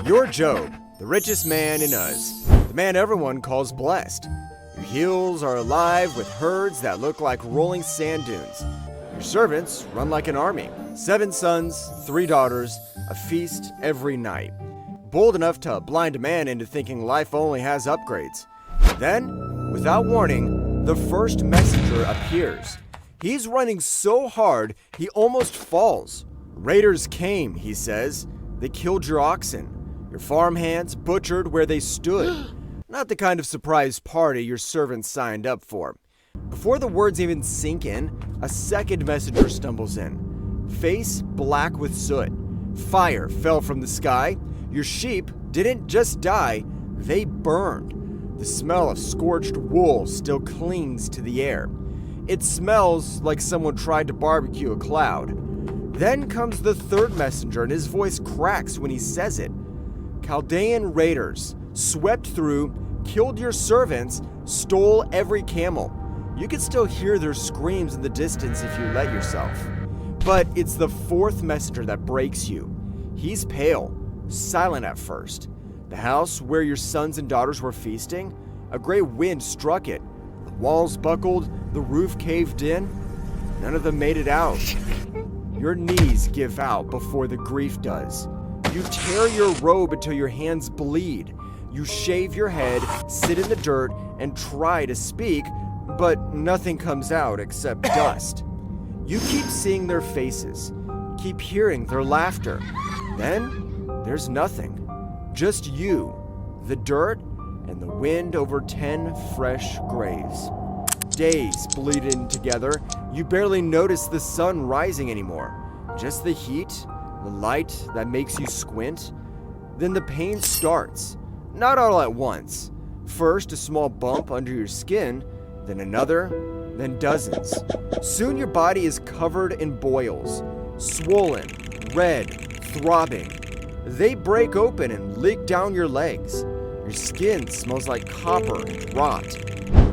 You're Job, the richest man in Uz, the man everyone calls blessed. Your hills are alive with herds that look like rolling sand dunes. Your servants run like an army. 7 sons, 3 daughters, a feast every night. Bold enough to blind a man into thinking life only has upgrades. Then, without warning, the first messenger appears. He's running so hard, he almost falls. Raiders came, he says. They killed your oxen. Your farmhands butchered where they stood. Not the kind of surprise party your servants signed up for. Before the words even sink in, a second messenger stumbles in. Face black with soot. Fire fell from the sky. Your sheep didn't just die, they burned. The smell of scorched wool still clings to the air. It smells like someone tried to barbecue a cloud. Then comes the third messenger, and his voice cracks when he says it. Chaldean raiders swept through, killed your servants, stole every camel. You can still hear their screams in the distance if you let yourself. But it's the fourth messenger that breaks you. He's pale, silent at first. The house where your sons and daughters were feasting, a great wind struck it. The walls buckled, the roof caved in. None of them made it out. Your knees give out before the grief does. You tear your robe until your hands bleed. You shave your head, sit in the dirt, and try to speak, but nothing comes out except dust. You keep seeing their faces, keep hearing their laughter. Then there's nothing. Just you, the dirt, and the wind over 10 fresh graves. Days bleed in together. You barely notice the sun rising anymore. Just the heat, the light that makes you squint. Then the pain starts, not all at once. First, a small bump under your skin, then another, then dozens. Soon your body is covered in boils, swollen, red, throbbing. They break open and leak down your legs. Your skin smells like copper and rot.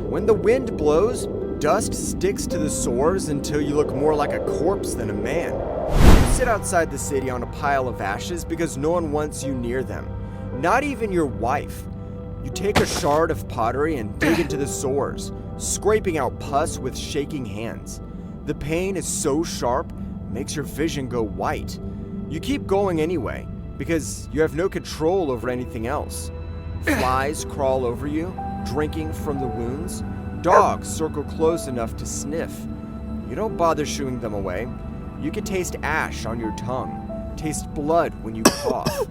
When the wind blows, dust sticks to the sores until you look more like a corpse than a man. You sit outside the city on a pile of ashes because no one wants you near them, not even your wife. You take a shard of pottery and dig into the sores, scraping out pus with shaking hands. The pain is so sharp, it makes your vision go white. You keep going anyway, because you have no control over anything else. Flies crawl over you, drinking from the wounds. Dogs circle close enough to sniff. You don't bother shooing them away. You can taste ash on your tongue, taste blood when you cough.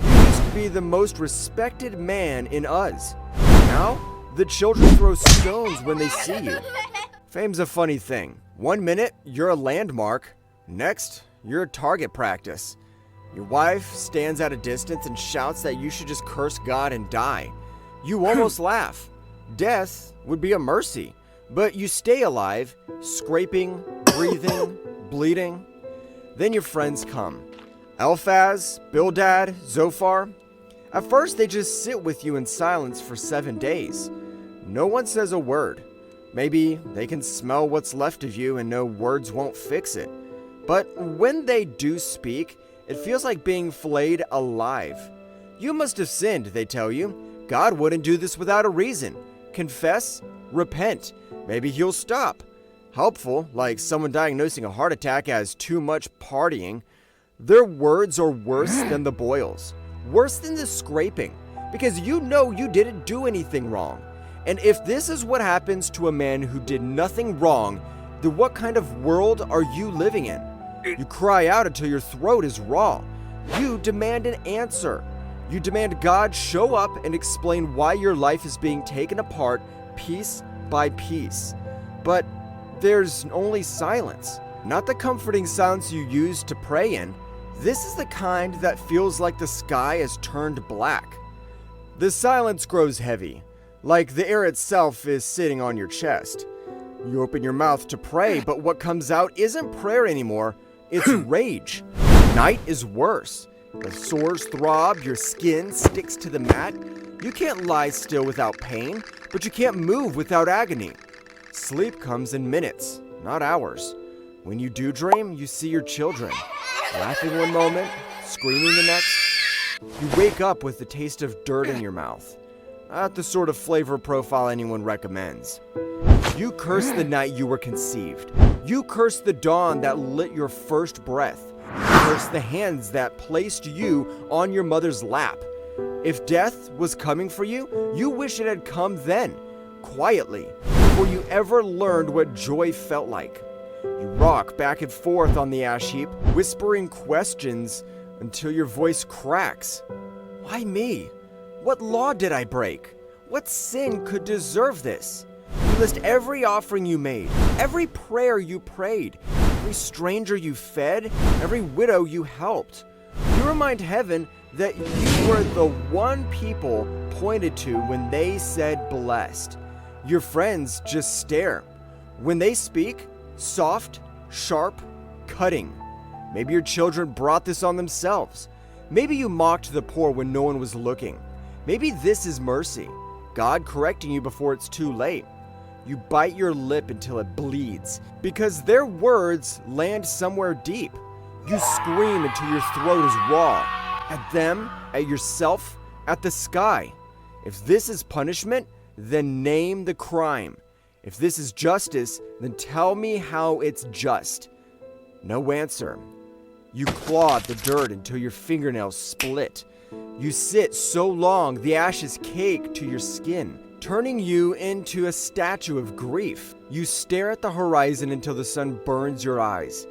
You used to be the most respected man in Uz. Now, the children throw stones when they see you. Fame's a funny thing. 1 minute, you're a landmark. Next, you're a target practice. Your wife stands at a distance and shouts that you should just curse God and die. You almost laugh. Death would be a mercy, but you stay alive, scraping, breathing, bleeding. Then your friends come. Eliphaz, Bildad, Zophar. At first, they just sit with you in silence for 7 days. No one says a word. Maybe they can smell what's left of you and know words won't fix it. But when they do speak, it feels like being filleted alive. You must have sinned, they tell you. God wouldn't do this without a reason. Confess, repent. Maybe he'll stop. Helpful, like someone diagnosing a heart attack as too much partying. Their words are worse than the boils. Worse than the scraping. Because you know you didn't do anything wrong. And if this is what happens to a man who did nothing wrong, then what kind of world are you living in? You cry out until your throat is raw. You demand an answer. You demand God show up and explain why your life is being taken apart piece by piece. But there's only silence. Not the comforting silence you use to pray in. This is the kind that feels like the sky has turned black. The silence grows heavy, like the air itself is sitting on your chest. You open your mouth to pray, but what comes out isn't prayer anymore. It's rage. Night is worse. The sores throb, your skin sticks to the mat. You can't lie still without pain, but you can't move without agony. Sleep comes in minutes, not hours. When you do dream, you see your children, laughing one moment, screaming the next. You wake up with the taste of dirt in your mouth. Not the sort of flavor profile anyone recommends. You curse the night you were conceived. You curse the dawn that lit your first breath. You curse the hands that placed you on your mother's lap. If death was coming for you, you wish it had come then, quietly, before you ever learned what joy felt like. You rock back and forth on the ash heap, whispering questions until your voice cracks. Why me? What law did I break? What sin could deserve this? You list every offering you made, every prayer you prayed, every stranger you fed, every widow you helped. You remind heaven that you were the one people pointed to when they said blessed. Your friends just stare. When they speak, soft, sharp, cutting. Maybe your children brought this on themselves. Maybe you mocked the poor when no one was looking. Maybe this is mercy, God correcting you before it's too late. You bite your lip until it bleeds, because their words land somewhere deep. You scream until your throat is raw. At them, at yourself, at the sky. If this is punishment, then name the crime. If this is justice, then tell me how it's just. No answer. You claw at the dirt until your fingernails split. You sit so long the ashes cake to your skin, turning you into a statue of grief. You stare at the horizon until the sun burns your eyes.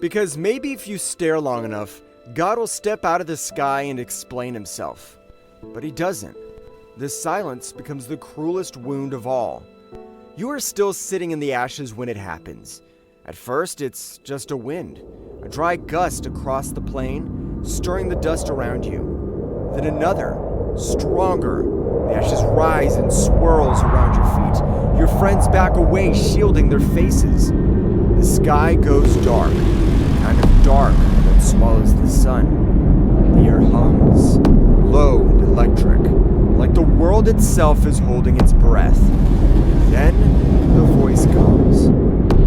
Because maybe if you stare long enough, God will step out of the sky and explain himself. But he doesn't. This silence becomes the cruelest wound of all. You are still sitting in the ashes when it happens. At first, it's just a wind, a dry gust across the plain, stirring the dust around you. Then another, stronger. The ashes rise and swirls around your feet. Your friends back away, shielding their faces. The sky goes dark, kind of dark that swallows the sun. The air hums, low and electric, like the world itself is holding its breath. Then the voice comes.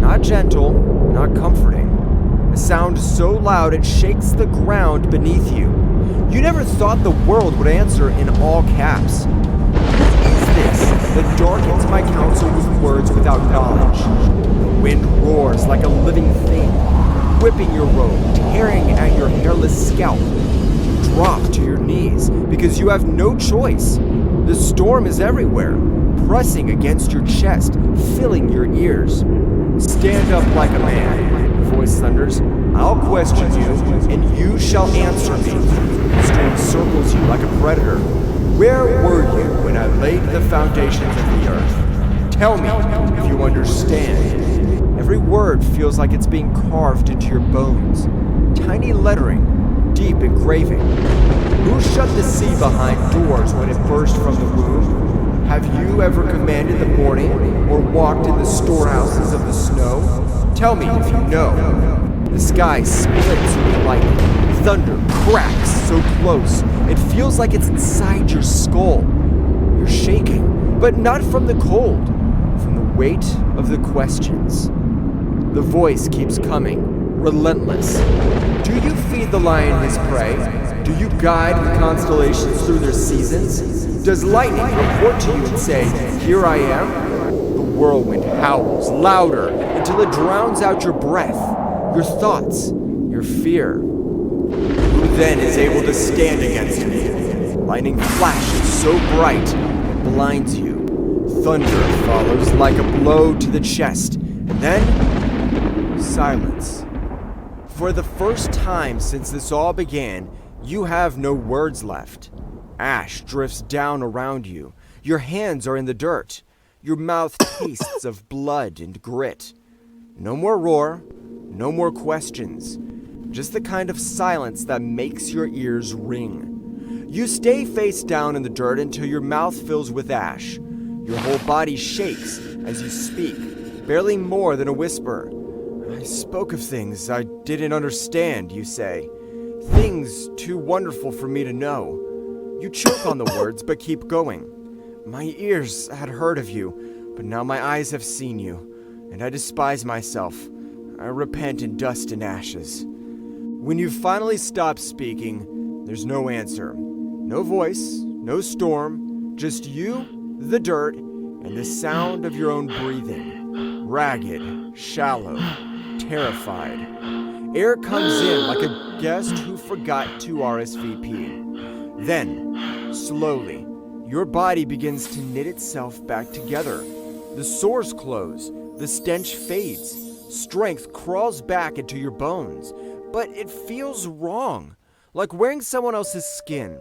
Not gentle, not comforting. A sound so loud it shakes the ground beneath you. You never thought the world would answer in all caps. Who is this that darkens my counsel with words without knowledge? The wind roars like a living thing, whipping your robe, tearing at your hairless scalp. You drop to your knees because you have no choice. The storm is everywhere, pressing against your chest, filling your ears. Stand up like a man, the voice thunders. I'll question you, and you shall answer me. The storm circles you like a predator. Where were you when I laid the foundations of the earth? Tell me if you understand. Every word feels like it's being carved into your bones. Tiny lettering, deep engraving. Who shut the sea behind doors when it burst from the womb? Have you ever commanded the morning or walked in the storehouses of the snow? Tell me if you know. The sky splits with lightning. Thunder cracks so close, it feels like it's inside your skull. You're shaking, but not from the cold, from the weight of the questions. The voice keeps coming, relentless. Do you feed the lion his prey? Do you guide the constellations through their seasons? Does lightning report to you and say, here I am? The whirlwind howls louder until it drowns out your breath, your thoughts, your fear. Who then is able to stand against me? Lightning flashes so bright it blinds you. Thunder follows like a blow to the chest, and then silence. For the first time since this all began, you have no words left. Ash drifts down around you. Your hands are in the dirt. Your mouth tastes of blood and grit. No more roar, no more questions. Just the kind of silence that makes your ears ring. You stay face down in the dirt until your mouth fills with ash. Your whole body shakes as you speak, barely more than a whisper. I spoke of things I didn't understand, you say. Things too wonderful for me to know. You choke on the words, but keep going. My ears had heard of you, but now my eyes have seen you, and I despise myself. I repent in dust and ashes. When you finally stop speaking, there's no answer. No voice, no storm, just you, the dirt, and the sound of your own breathing. Ragged, shallow, terrified. Air comes in like a guest who forgot to RSVP. Then, slowly, your body begins to knit itself back together. The sores close, the stench fades, strength crawls back into your bones, but it feels wrong, like wearing someone else's skin.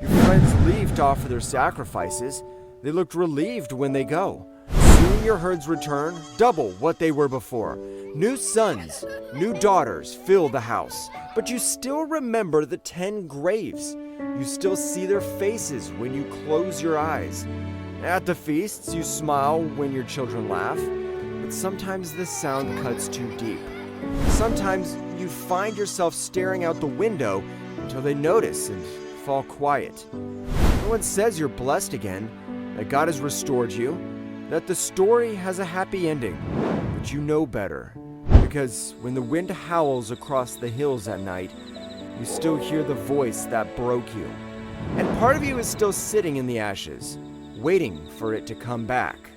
Your friends leave to offer their sacrifices. They looked relieved when they go. Soon your herds return, double what they were before. New sons, new daughters fill the house, but you still remember the 10 graves. You still see their faces when you close your eyes. At the feasts, you smile when your children laugh, but sometimes the sound cuts too deep. Sometimes you find yourself staring out the window until they notice and fall quiet. No one says you're blessed again, that God has restored you, that the story has a happy ending, but you know better. Because when the wind howls across the hills at night, you still hear the voice that broke you. And part of you is still sitting in the ashes, waiting for it to come back.